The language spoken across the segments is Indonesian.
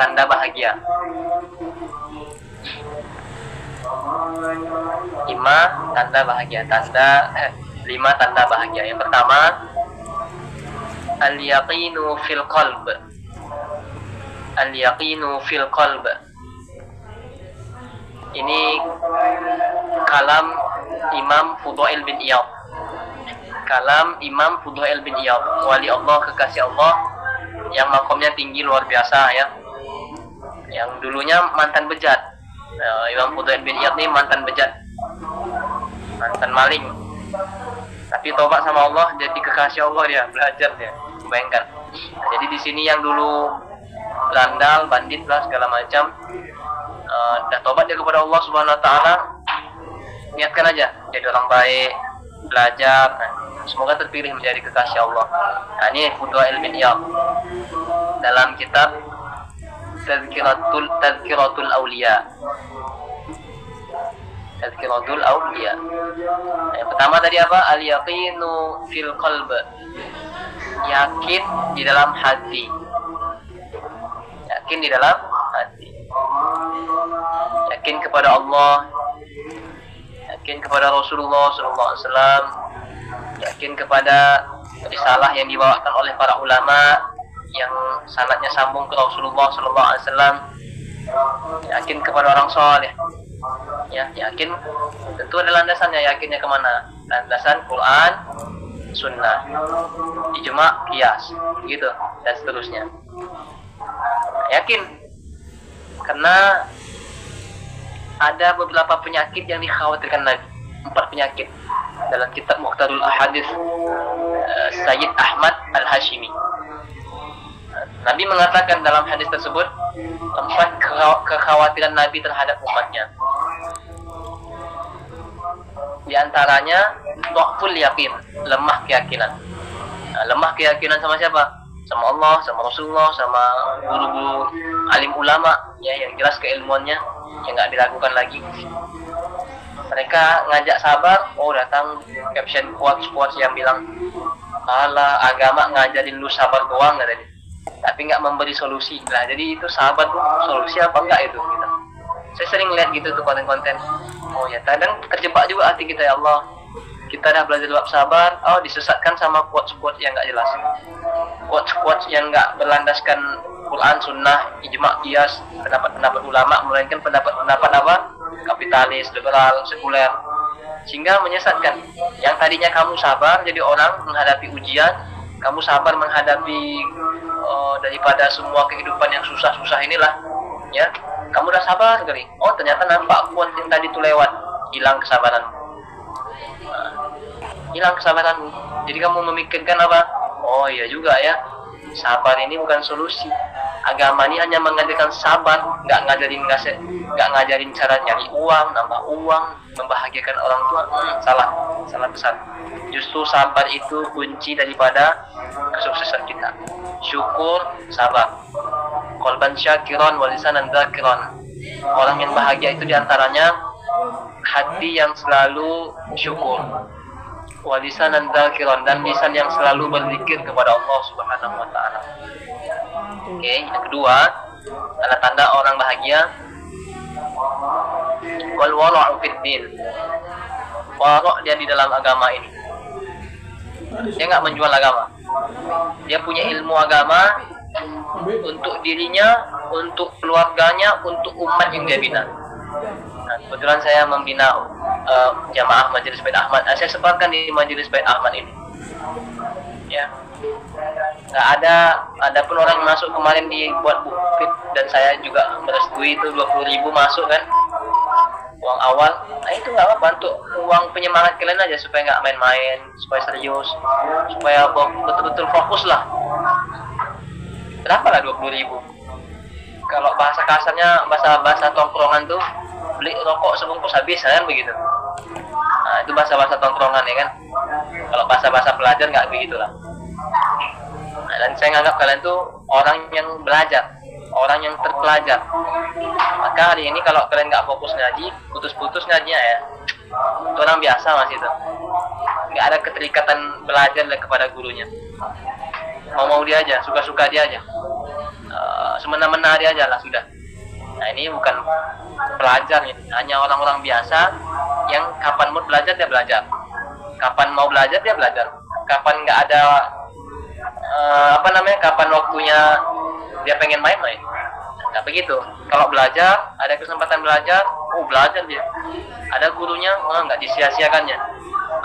tanda bahagia. 5 tanda bahagia. 5 tanda bahagia. Yang pertama, al-yaqinu fil qalb. Al-yaqinu fil qalb. Ini kalam Imam Fudail bin Iyad. Kalam Imam Fudail bin Iyad, wali Allah, kekasih Allah yang makomnya tinggi luar biasa ya. Yang dulunya mantan bejat. Imam Fudail bin Iyad ini mantan bejat, mantan maling. Tapi tobat sama Allah, jadi kekasih Allah dia, belajar dia. Bayangkan. Nah, jadi di sini yang dulu landal, bandit lah segala macam, dah tobat dia kepada Allah Subhanahu Wa Taala. Niatkan aja jadi orang baik, belajar. Semoga terpilih menjadi kekasih Allah. Nah, ini Fudail bin Iyad dalam kitab Tazkiratul Auliya. Tazkiratul Auliya. Yang pertama tadi apa? Al-yaqinu fil qalb. Yakin di dalam hati. Yakin di dalam hati. Yakin kepada Allah. Yakin kepada Rasulullah SAW. Yakin kepada risalah yang dibawakan oleh para ulama yang sanadnya sambung ke Rasulullah SAW. Yakin kepada orang soleh. Ya, yakin tentu ada landasannya. Yakinnya kemana? Landasan Quran, Sunnah, ijma, qiyas, gitu dan seterusnya. Yakin karena ada beberapa penyakit yang dikhawatirkan Nabi. 4 penyakit dalam kitab Muqtadul Ahadits Sayyid Ahmad Al-Hashimi. Nabi mengatakan dalam hadis tersebut 4 kekhawatiran Nabi terhadap umatnya. Di antaranya dhaful yakin, lemah keyakinan. Nah, lemah keyakinan sama siapa? Sama Allah, sama Rasulullah, sama guru-guru alim ulama ya, yang jelas keilmuannya yang nggak diragukan lagi. Mereka ngajak sabar, datang caption quotes yang bilang, "Alah, agama ngajarin lu sabar doang," katanya, tapi nggak memberi solusi. Nah, jadi itu sahabat tuh solusi apa enggak itu gitu. Saya sering lihat gitu tuh konten-konten. Oh ya, kadang terjebak juga hati kita, ya Allah. Kita dah belajar bab sabar, disesatkan sama quotes-quotes yang nggak jelas. Quotes-quotes yang nggak berlandaskan Quran, Sunnah, ijma, qiyas, pendapat-pendapat ulama, melainkan pendapat-pendapat apa? Kapitalis, liberal, sekuler. Sehingga menyesatkan. Yang tadinya kamu sabar jadi orang menghadapi ujian, kamu sabar menghadapi daripada semua kehidupan yang susah-susah inilah, ya. Kamu udah sabar kali. Ternyata nampak quote yang tadi itu lewat, hilang kesabaranmu. Hilang kesabaranmu. Jadi kamu memikirkan apa? Oh iya juga ya, sabar ini bukan solusi. Agama ini hanya mengajarkan sabar, nggak ngajarin cara nyari uang, nambah uang, membahagiakan orang tua. Salah besar. Justru sabar itu kunci daripada kesuksesan kita. Syukur, sabar. Qalban syakiran wa lisanan dzakiran. Orang yang bahagia itu diantaranya hati yang selalu syukur, wa lisanan dzakiran, dan lisan yang selalu berzikir kepada Allah Subhanahu wa taala. Oke, yang kedua, tanda-tanda orang bahagia, wal wara'u fid din. Wara' dia di dalam agama ini. Dia nggak menjual agama. Dia punya ilmu agama untuk dirinya, untuk keluarganya, untuk umat yang dia bina. Nah, kebetulan saya membina jamaah Majelis Bait Ahmad. Saya sebarkan di Majelis Bait Ahmad ini. Ya, nggak ada pun orang yang masuk kemarin dibuat bukit, dan saya juga merestui itu 20.000 masuk kan, uang awal. Nah itu nggak apa-apa, untuk uang penyemangat kalian aja supaya nggak main-main, supaya serius, supaya betul-betul fokus lah. Kenapa lah 20.000? Kalau bahasa kasarnya, bahasa tongkrongan tuh, beli rokok sebungkus habis kan begitu. Nah itu bahasa tongkrongan ya kan. Kalau bahasa pelajar nggak begitu lah. Nah, dan saya nganggap kalian tuh orang yang belajar, orang yang terpelajar. Maka hari ini kalau kalian nggak fokus ngaji, putus-putus ngajinya ya, itu orang biasa mas itu. Nggak ada keterikatan belajar kepada gurunya. Mau dia aja, suka-suka dia aja. semena-mena dia aja lah sudah. Nah ini bukan pelajar ini, hanya orang-orang biasa yang kapan mau belajar dia belajar, kapan mau belajar dia belajar, kapan nggak ada kapan waktunya dia pengen main-main. Nah begitu, kalau belajar ada kesempatan belajar, belajar dia. Ada gurunya, nggak disia-siakannya.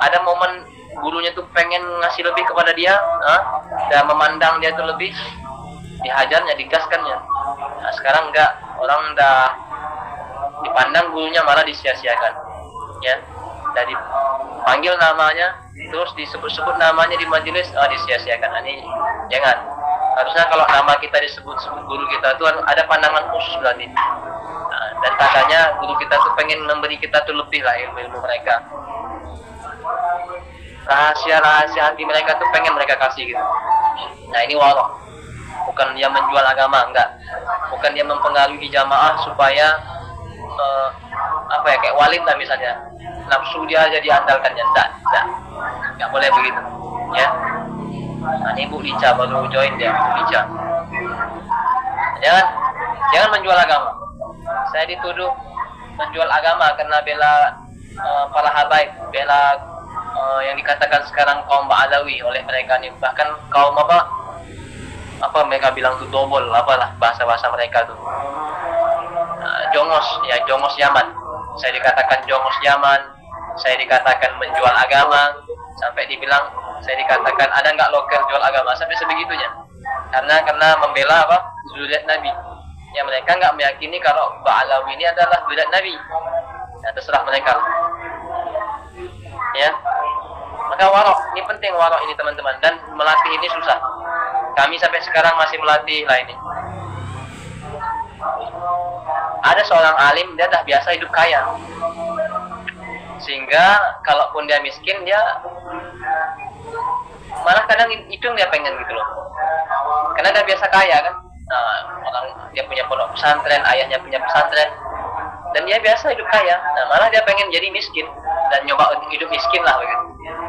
Ada momen gurunya tuh pengen ngasih lebih kepada dia, dan memandang dia tuh lebih, dihajarnya, digaskannya. Nah sekarang enggak, orang udah dipandang gurunya malah disia-siakan, ya. Dari panggil namanya, terus disebut-sebut namanya di majelis, disia-siakan. Nah, ini jangan. Harusnya kalau nama kita disebut-sebut guru kita tuh ada pandangan khusus berarti. Nah, dan katanya guru kita tuh pengen memberi kita tuh lebih lah ilmu-ilmu mereka. Rahasia-rahasia hati mereka tuh pengen mereka kasih gitu. Nah ini warok. Bukan dia menjual agama, enggak. Bukan dia mempengaruhi jamaah supaya kayak walid lah misalnya. Nafsu dia aja diandalkannya, enggak boleh begitu, ya. Nah ini Bu Lica baru join dia, Bu Lica. Jangan menjual agama. Saya dituduh menjual agama karena bela para habaib, bela yang dikatakan sekarang kaum Ba'alawi oleh mereka nih, bahkan kaum apa mereka bilang tuh dobol, apalah bahasa-bahasa mereka tuh. Jongos Yaman. Saya dikatakan jongos Yaman, saya dikatakan menjual agama, sampai dibilang saya dikatakan ada nggak loker jual agama, sampai sebegitunya. Karena membela zuriat Nabi. Ya mereka nggak meyakini kalau Ba'alawi ini adalah zuriat Nabi. Ya, terserah mereka. Ya. Maka warok, ini penting warok ini teman-teman, dan melatih ini susah. Kami sampai sekarang masih melatih lah ini. Ada seorang alim, dia dah biasa hidup kaya, sehingga kalaupun dia miskin, dia malah kadang itu dia pengen gitu loh, karena dia biasa kaya kan. Orang dia punya pondok pesantren, ayahnya punya pesantren, dan dia biasa hidup kaya. Nah malah dia pengen jadi miskin dan nyoba hidup miskin lah begitu.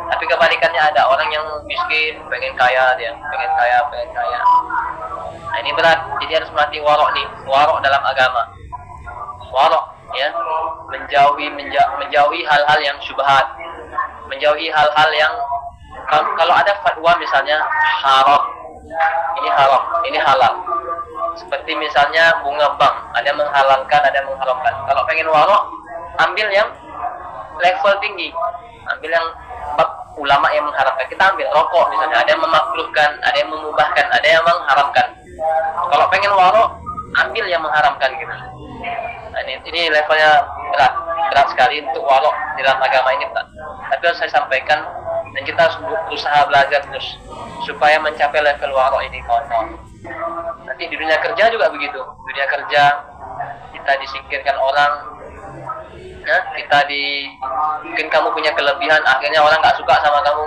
Tapi kebalikannya ada orang yang miskin pengen kaya, dia pengen kaya. Nah ini berat, jadi harus melatih warok nih, warok dalam agama. Warok, ya, menjauhi hal-hal yang syubhat, menjauhi hal-hal yang kalau ada fatwa misalnya haram, ini halal. Seperti misalnya bunga bank, ada yang menghalalkan, ada yang mengharamkan. Kalau pengen warok, ambil yang level tinggi, ambil yang bab ulama yang mengharamkan. Kita ambil rokok misalnya, ada yang memakruhkan, ada yang memubahkan, ada yang mengharamkan. Kalau pengen warok, ambil yang mengharamkan gitu. Nah, ini levelnya berat sekali untuk warok di dalam agama ini, Pak. Tapi harus saya sampaikan, dan kita harus berusaha belajar terus supaya mencapai level warok ini, kawan-kawan. Nanti di dunia kerja juga begitu. Dunia kerja kita disingkirkan orang, ya, mungkin kamu punya kelebihan, akhirnya orang nggak suka sama kamu,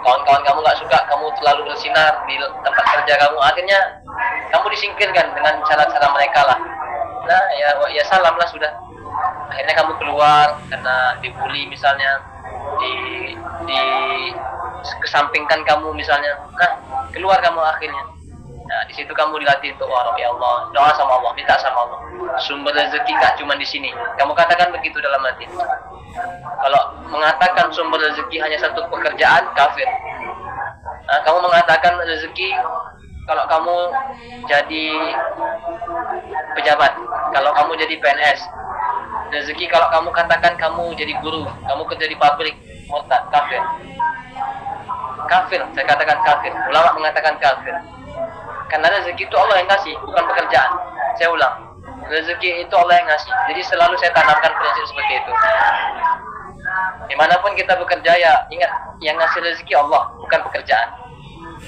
kawan-kawan kamu nggak suka, kamu terlalu bersinar di tempat kerja kamu, akhirnya kamu disingkirkan dengan cara-cara mereka lah. Nah ya salam lah sudah. Akhirnya kamu keluar karena dibully misalnya, di kesampingkan kamu misalnya. Nah keluar kamu akhirnya. Nah di situ kamu dilatih untuk warok, ya Allah, doa sama Allah, minta sama Allah. Sumber rezeki gak cuma di sini. Kamu katakan begitu dalam hati. Kalau mengatakan sumber rezeki hanya satu pekerjaan, kafir. Nah, kamu mengatakan rezeki kalau kamu jadi pejabat, kalau kamu jadi PNS. Rezeki kalau kamu katakan kamu jadi guru, kamu kerja di pabrik, murtad, kafir. Kafir, saya katakan kafir. Ulama mengatakan kafir. Karena rezeki itu Allah yang kasih, bukan pekerjaan. Saya ulang, rezeki itu Allah yang ngasih. Jadi selalu saya tanamkan prinsip seperti itu. Dimanapun kita bekerja, ya ingat, yang ngasih rezeki Allah, bukan pekerjaan.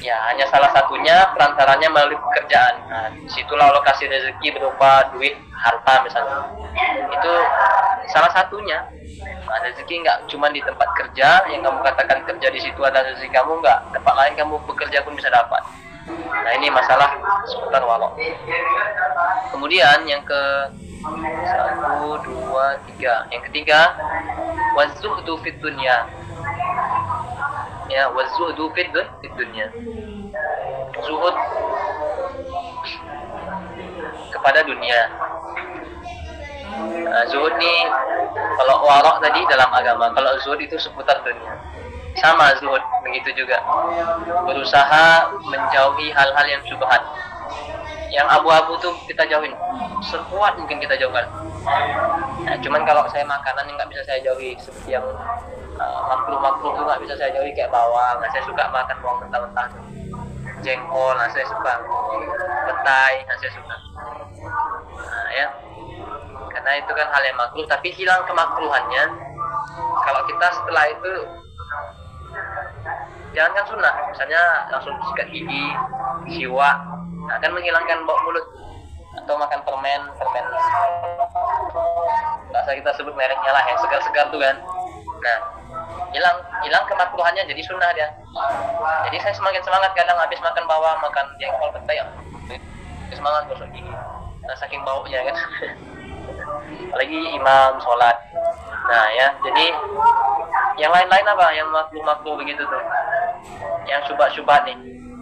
Ya hanya salah satunya, perantaranya melalui pekerjaan. Nah disitulah Allah kasih rezeki berupa duit, harta misalnya. Itu salah satunya. Nah, rezeki nggak cuma di tempat kerja, yang kamu katakan kerja di situ ada rezeki kamu, nggak. Tempat lain kamu bekerja pun bisa dapat. Nah ini masalah seputar warok. Kemudian yang ke 1, 2, 3. Yang ketiga, wazuhdu fid dunya. Ya, wazuhdu fid dunya. Zuhud kepada dunia. Zuhud nih, kalau warok tadi dalam agama, kalau zuhud itu seputar dunia. Sama zuhud, begitu juga. Berusaha menjauhi hal-hal yang syubhat. Yang abu-abu tuh kita jauhin, sekuat mungkin kita jauhkan. Nah, cuman kalau saya makanan yang nggak bisa saya jauhi, seperti yang makruh-makruh tuh nggak bisa saya jauhi, kayak bawang. Nah, saya suka makan bawang mentah-mentah, jengkol, nah saya suka, petai, nah saya suka. Nah, ya, karena itu kan hal yang makruh, tapi hilang kemakruhannya kalau kita setelah itu jangankan sunnah, misalnya langsung sikat gigi, siwak, akan menghilangkan bau mulut. Atau makan permen nggak usah kita sebut mereknya lah, yang segar-segar tuh kan. Nah, hilang kemakruhannya, jadi sunnah dia. Jadi saya semakin semangat kadang habis makan bawang, makan jengkol, petai, semangat gosok gigi. Nah, saking baunya kan. Apalagi imam sholat. Nah ya, jadi yang lain-lain apa? Yang makruh-makruh begitu tuh, yang syubhat-syubhat nih,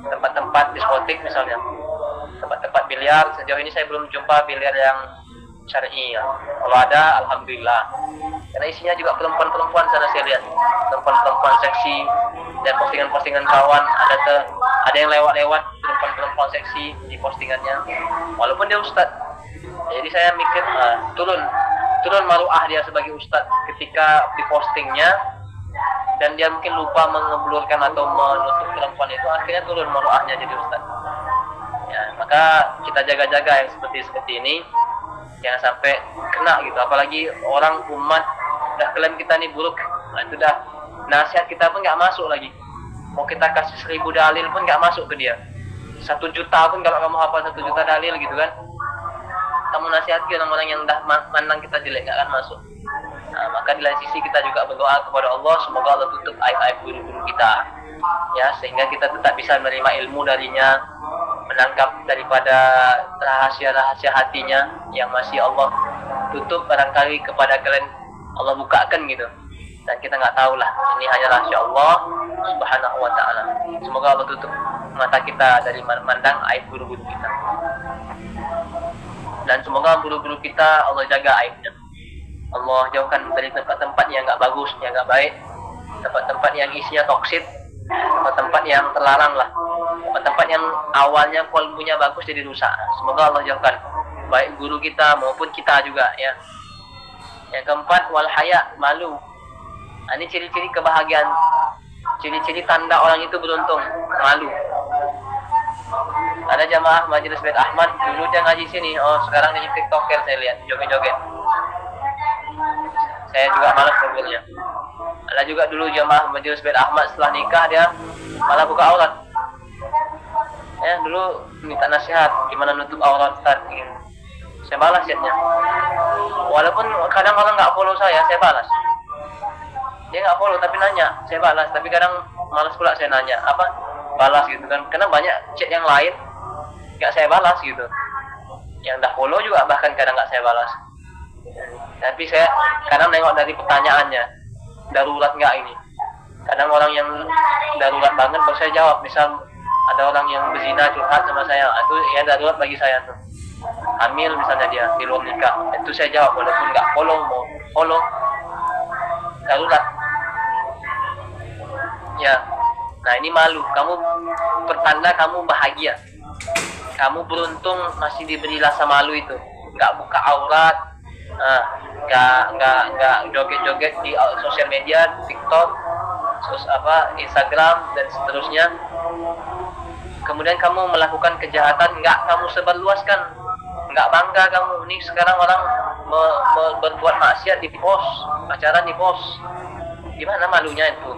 tempat-tempat diskotik misalnya, tempat-tempat biliar. Sejauh ini saya belum jumpa biliar yang syar'i ya. Kalau ada, alhamdulillah. Karena isinya juga perempuan-perempuan sana saya lihat, perempuan-perempuan seksi, dan postingan-postingan kawan ada yang lewat-lewat perempuan-perempuan seksi di postingannya, walaupun dia ustadz. Jadi saya mikir turun maruah dia sebagai ustadz ketika di postingnya, dan dia mungkin lupa mengeblurkan atau menutup perempuan itu, akhirnya turun maruahnya jadi ustadz. Ya, maka kita jaga-jaga yang seperti ini, jangan sampai kena gitu. Apalagi orang umat udah klaim kita nih buruk, nah itu dah nasihat kita pun nggak masuk lagi. Mau kita kasih 1000 dalil pun nggak masuk ke dia. 1 juta pun kalau kamu hafal 1 juta dalil gitu kan, kamu nasihati orang-orang yang dah mandang kita jelek, nggak akan masuk. Nah, maka di lain sisi kita juga berdoa kepada Allah, semoga Allah tutup aib-aib guru-guru kita, ya, sehingga kita tetap bisa menerima ilmu darinya, menangkap daripada rahasia-rahasia hatinya yang masih Allah tutup barangkali kepada kalian Allah bukakan gitu, dan kita nggak tahu lah, ini hanya rahasia Allah Subhanahu wa ta'ala. Semoga Allah tutup mata kita dari memandang aib guru-guru kita, dan semoga guru-guru kita Allah jaga aibnya. Allah jauhkan dari tempat-tempat yang nggak bagus, yang nggak baik, tempat-tempat yang isinya toksit, tempat-tempat yang terlarang lah, tempat-tempat yang awalnya volume-nya bagus jadi rusak. Semoga Allah jauhkan baik guru kita maupun kita juga ya. Yang keempat, wal haya, malu. Nah, ini ciri-ciri kebahagiaan, ciri-ciri tanda orang itu beruntung, malu. Ada jamaah Majelis Bait Ahmad, dulu dia ngaji sini, sekarang jadi tiktoker saya lihat, joget-joget. Saya juga malas ngobrolnya. Ada juga dulu jamaah Majelis Bait Ahmad setelah nikah dia malah buka aurat. Ya, dulu minta nasihat gimana nutup aurat Ustaz. Saya balas chatnya. Walaupun kadang orang nggak follow saya balas. Dia nggak follow tapi nanya, saya balas. Tapi kadang malas pula saya nanya, balas gitu kan. Karena banyak chat yang lain nggak saya balas gitu. Yang dah follow juga bahkan kadang nggak saya balas. Tapi saya kadang nengok dari pertanyaannya, darurat nggak ini. Kadang orang yang darurat banget baru saya jawab. Misal ada orang yang berzina curhat sama saya, itu ya darurat bagi saya tuh. Hamil misalnya dia di luar nikah, itu saya jawab walaupun nggak mau follow, darurat. Ya, nah ini malu. Kamu pertanda kamu bahagia, kamu beruntung masih diberi rasa malu itu. Nggak buka aurat, nggak joget-joget di sosial media, TikTok, terus Instagram dan seterusnya. Kemudian kamu melakukan kejahatan, nggak kamu sebarluaskan, nggak bangga kamu. Ini sekarang orang berbuat maksiat di post, pacaran di post, gimana malunya itu?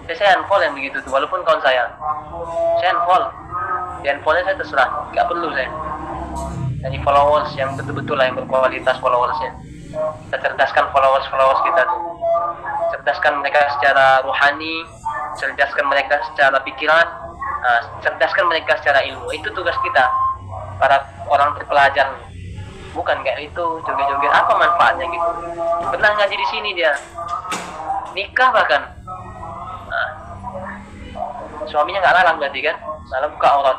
Saya unfollow yang begitu tuh, walaupun kawan saya unfollow, di unfollow saya terserah, nggak perlu saya. Jadi followers yang betul-betul lah, yang berkualitas followersnya. Kita cerdaskan followers kita tuh, cerdaskan mereka secara rohani, cerdaskan mereka secara pikiran, cerdaskan mereka secara ilmu. Itu tugas kita, para orang terpelajar. Bukan kayak itu joget-joget, apa manfaatnya gitu. Pernah ngaji di sini dia, nikah bahkan. suaminya nggak larang berarti kan, malah buka aurat.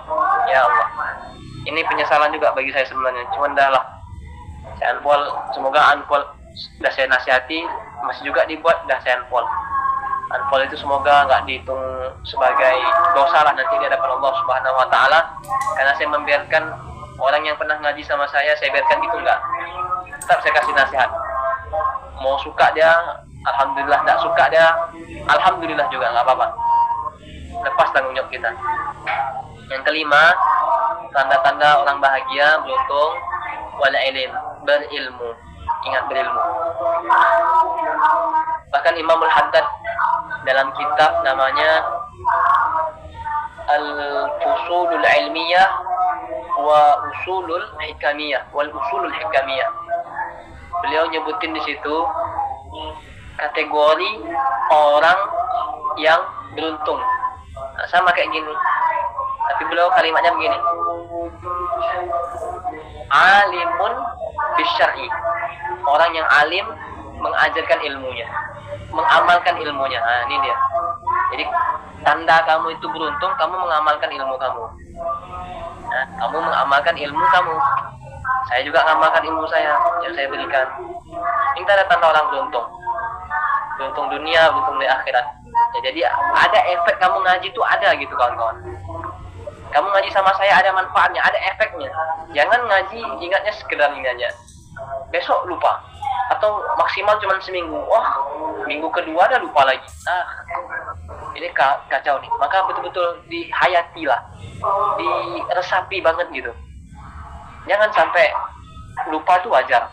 Ya Allah, ini penyesalan juga bagi saya sebenarnya. Cuman dah lah, saya unfollow. Semoga unfollow dah saya nasihati masih juga dibuat, dah saya unfollow itu semoga nggak dihitung sebagai dosa lah nanti di hadapan Allah Subhanahu Wa Taala, karena saya membiarkan orang yang pernah ngaji sama saya biarkan gitu enggak. Tetap saya kasih nasihat. Mau suka dia, alhamdulillah. Nggak suka dia, alhamdulillah juga, nggak apa-apa. Lepas tanggung jawab kita. Yang kelima, tanda-tanda orang bahagia, beruntung, wal ilm, berilmu. Ingat, berilmu. Bahkan Imam Al-Haddad dalam kitab namanya Al-Fusulul Ilmiyah wa Usulul Hikamiyah wal Usulul Hikamiyah, beliau nyebutin di situ kategori orang yang beruntung. Nah, sama kayak gini, tapi beliau kalimatnya begini: alimun bisyar'i, orang yang alim mengajarkan ilmunya, mengamalkan ilmunya. Nah, ini dia. Jadi tanda kamu itu beruntung, kamu mengamalkan ilmu kamu. Nah, kamu mengamalkan ilmu kamu. Saya juga mengamalkan ilmu saya yang saya berikan. Ini tanda orang beruntung. Beruntung dunia, beruntung di akhirat. Ya, jadi ada efek kamu ngaji itu ada gitu kawan-kawan. Kamu ngaji sama saya ada manfaatnya, ada efeknya. Jangan ngaji ingatnya sekedar ini aja. Besok lupa. Atau maksimal cuma seminggu. Minggu kedua ada lupa lagi. Ini kacau nih. Maka betul-betul dihayatilah, diresapi banget gitu. Jangan sampai lupa itu wajar.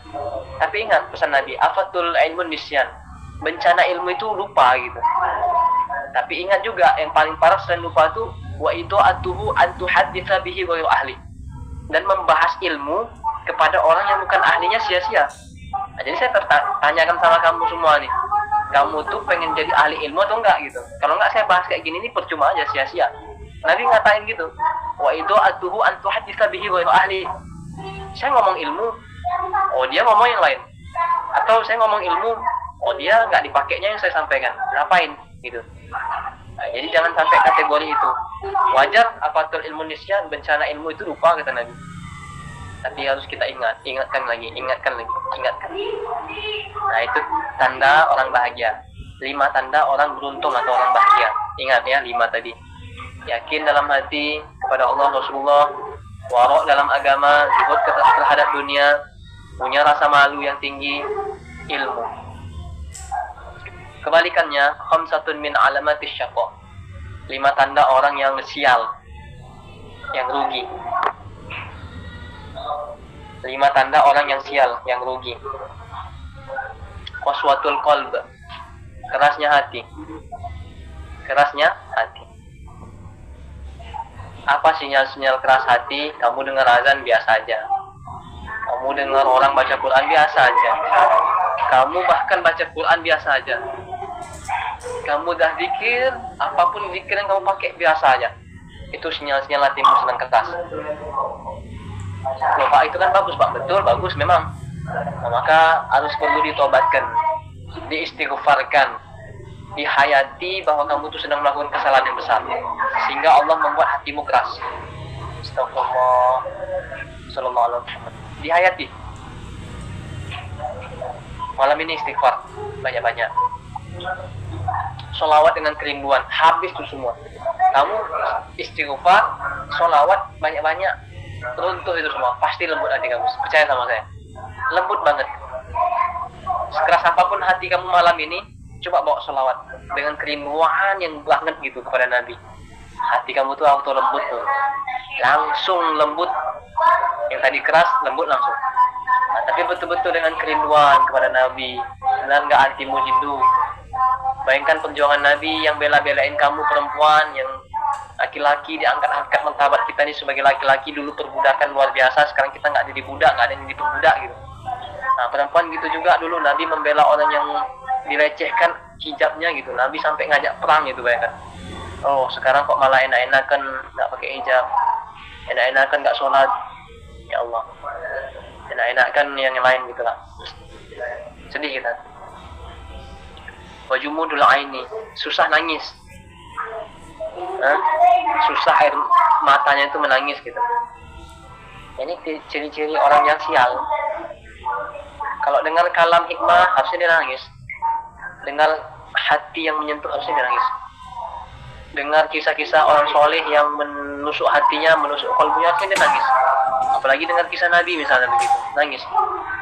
Tapi ingat pesan Nabi, afatul ilmun nisyan. Bencana ilmu itu lupa gitu. Tapi ingat juga yang paling parah selain lupa itu wa idu'atuhu an tuhadditsa bihi ghairu ahli. Dan membahas ilmu kepada orang yang bukan ahlinya sia-sia. Nah, jadi saya tanyakan sama kamu semua nih, kamu tuh pengen jadi ahli ilmu atau enggak gitu? Kalau enggak saya bahas kayak gini nih percuma aja, sia-sia. Nabi ngatain gitu, wa idu'atuhu an tuhadditsa bihi ghairu ahli. Saya ngomong ilmu, dia ngomong yang lain. Atau saya ngomong ilmu, dia nggak dipakainya yang saya sampaikan. Ngapain gitu? Nah, jadi jangan sampai kategori itu. Wajar apatul ilmu nisyan, bencana ilmu itu lupa kata Nabi. Tapi harus kita ingatkan lagi. Nah, itu tanda orang bahagia. 5 tanda orang beruntung atau orang bahagia. Ingat ya, 5 tadi. Yakin dalam hati kepada Allah Rasulullah, warok dalam agama, zuhud terhadap dunia, punya rasa malu yang tinggi, ilmu. Kebalikannya, khamsatun min alamatis syaqqa. 5 tanda orang yang sial, yang rugi. 5 tanda orang yang sial, yang rugi. Qaswatul qalb, kerasnya hati. Kerasnya hati. Apa sinyal-sinyal keras hati? Kamu dengar azan biasa aja. Kamu dengar orang baca Quran biasa aja. Kamu bahkan baca Quran biasa aja. Kamu dah zikir, apapun zikir yang kamu pakai biasa aja. Itu sinyal-sinyal hatimu sedang keras. Loh Pak, itu kan bagus Pak. Betul, bagus memang. Nah, maka harus perlu ditobatkan, diistighfarkan, dihayati bahwa kamu tuh sedang melakukan kesalahan yang besar, sehingga Allah membuat hatimu keras. Astagfirullah, sallallahu alaihi wasallam. Dihayati. Malam ini istighfar banyak-banyak. Sholawat dengan kerinduan, habis tuh semua. Kamu istighfar, sholawat banyak-banyak, runtuh itu semua. Pasti lembut hati kamu, percaya sama saya. Lembut banget. Sekeras apapun hati kamu malam ini, coba bawa sholawat dengan kerinduan yang banget gitu kepada Nabi. Hati kamu tuh auto lembut tuh, langsung lembut. Yang tadi keras, lembut langsung. Nah, tapi betul-betul dengan kerinduan kepada Nabi. Benar nggak hatimu rindu? Bayangkan perjuangan Nabi yang bela-belain kamu perempuan, yang laki-laki diangkat-angkat martabat kita ini sebagai laki-laki. Dulu perbudakan luar biasa, sekarang kita nggak jadi budak, nggak ada yang jadi perbudak gitu. Nah, perempuan gitu juga dulu Nabi membela orang yang dilecehkan hijabnya gitu. Nabi sampai ngajak perang gitu, bayangkan. Sekarang kok malah enak-enakan nggak pakai hijab, enak-enakan nggak sholat. Ya Allah, enak-enakan yang lain gitu lah. Sedih kita. Wajumudul aini, susah nangis. susah air matanya itu menangis gitu. Ini ciri-ciri orang yang sial. Kalau dengar kalam hikmah harusnya dia nangis. Dengar hati yang menyentuh harusnya dia nangis. Dengar kisah-kisah orang soleh yang menusuk hatinya, menusuk kalbunya, harusnya dia nangis. Apalagi dengar kisah Nabi misalnya begitu, nangis.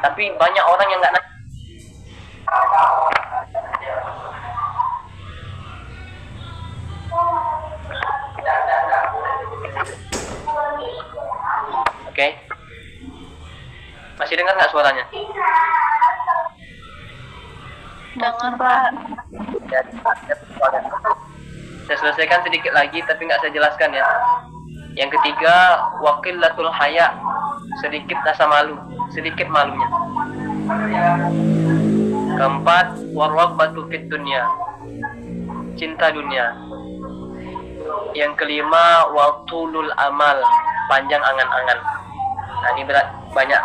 Tapi banyak orang yang nggak nangis. Oke. Masih dengar nggak suaranya? Dengar, Pak. Saya selesaikan sedikit lagi, tapi nggak saya jelaskan ya. Yang ketiga, waqillatul haya, sedikit rasa malu, sedikit malunya. Keempat, warwabbatu fid dunya, cinta dunia. Yang kelima, watulul amal, panjang angan-angan. Nah, ini berat, banyak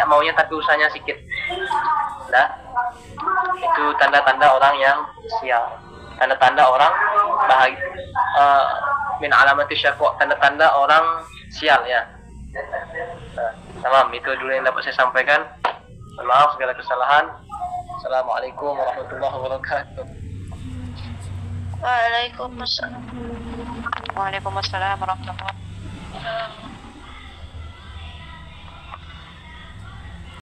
maunya tapi usahanya sedikit. Nah, itu tanda-tanda orang yang sial. Tanda-tanda orang bahagia, min alamati syaqqa, tanda-tanda orang sial ya. Tamam, itu dulu yang dapat saya sampaikan. Maaf segala kesalahan. Assalamualaikum warahmatullahi wabarakatuh. Waalaikumsalam. Waalaikumsalam warahmatullahi wabarakatuh.